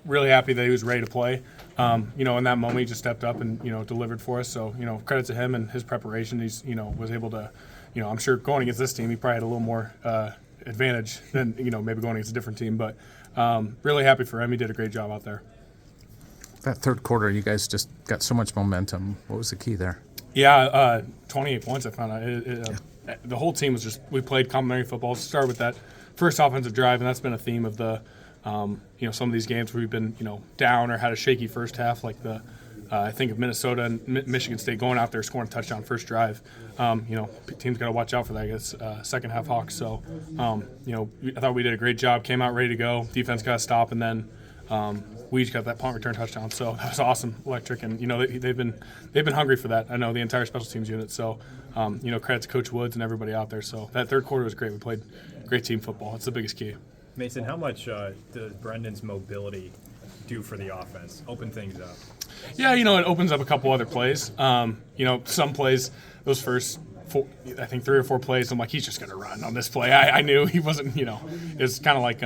really happy that he was ready to play. In that moment, he just stepped up and, delivered for us. So, credit to him and his preparation. He's, was able to, I'm sure going against this team, he probably had a little more advantage than, maybe going against a different team. But really happy for him. He did a great job out there. That third quarter, you guys just got so much momentum. What was the key there? Yeah, 28 points I found out. The whole team was we played complementary football. Started with that first offensive drive, and that's been a theme of the, some of these games where we've been, down or had a shaky first half, like I think of Minnesota and Michigan State going out there scoring a touchdown first drive. Teams got to watch out for that against second half Hawks. So, I thought we did a great job. Came out ready to go. Defense got to stop, and then we each got that punt return touchdown. So that was awesome, electric, and they've been hungry for that. I know the entire special teams unit. So, credit to Coach Woods and everybody out there. So that third quarter was great. We played great team football. That's the biggest key. Mason, how much does Brendan's mobility do for the offense? Open things up. Yeah, it opens up a couple other plays. Some plays, those first four, I think 3 or 4 plays, I'm like, he's just going to run on this play. I knew he wasn't, it's kind of like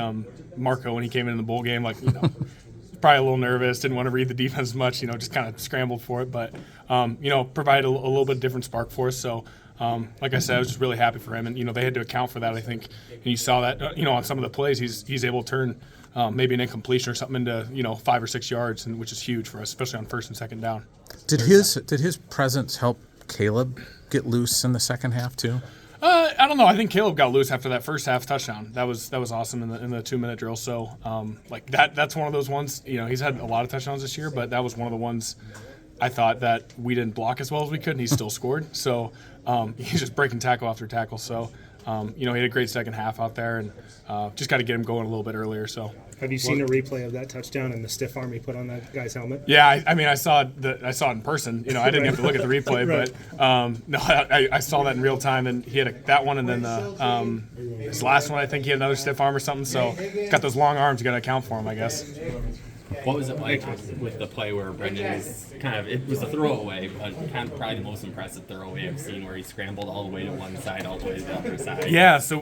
Marco when he came in the bowl game, probably a little nervous, didn't want to read the defense much, just kind of scrambled for it. But, provided a little bit different spark for us. So, like I said, I was just really happy for him. And, they had to account for that, I think. And you saw that, on some of the plays, he's able to turn maybe an incompletion or something into, 5 or 6 yards, which is huge for us, especially on first and second down. Did his presence help Caleb get loose in the second half too? I don't know. I think Caleb got loose after that first half touchdown. That was awesome in the 2-minute drill. So that's one of those ones. He's had a lot of touchdowns this year, but that was one of the ones I thought that we didn't block as well as we could, and he still scored. So he's just breaking tackle after tackle. So he had a great second half out there, and just got to get him going a little bit earlier. So. Have you seen a replay of that touchdown and the stiff arm he put on that guy's helmet? Yeah, I saw it in person. I didn't have to look at the replay, right. But I saw that in real time, and he had that one, and then his last one, I think he had another stiff arm or something. So got those long arms, you got to account for him, I guess. What was it like with the play where Brendan was it was a throwaway, but probably the most impressive throwaway I've seen, where he scrambled all the way to one side, all the way to the other side? Yeah, so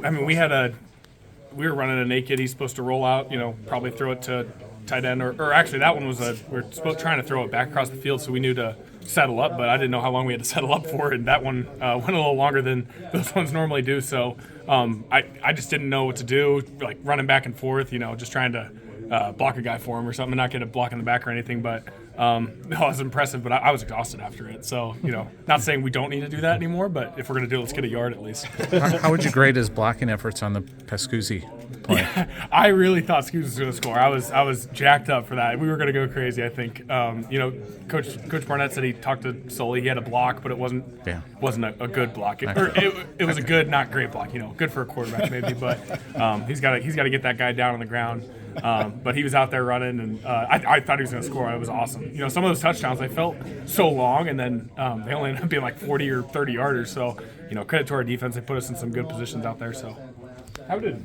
we were running a naked. He's supposed to roll out, probably throw it to tight end, or actually that one was we were trying to throw it back across the field, so we knew to settle up, but I didn't know how long we had to settle up for, and that one went a little longer than those ones normally do. So I just didn't know what to do, like running back and forth, just trying to block a guy for him or something, not get a block in the back or anything. But it was impressive, but I was exhausted after it. So, not saying we don't need to do that anymore, but if we're going to do it, let's get a yard at least. How would you grade his blocking efforts on the Pascuzzi play? Yeah, I really thought Scoots was going to score. I was jacked up for that. We were going to go crazy, I think. Coach Barnett said he talked to Sully. He had a block, but it wasn't a good block. It was a good, not great block. Good for a quarterback maybe, but he's got to get that guy down on the ground. But he was out there running, and I thought he was going to score. It was awesome. Some of those touchdowns, they felt so long, and then they only ended up being like 40 or 30 yarders. So, credit to our defense. They put us in some good positions out there. So, How did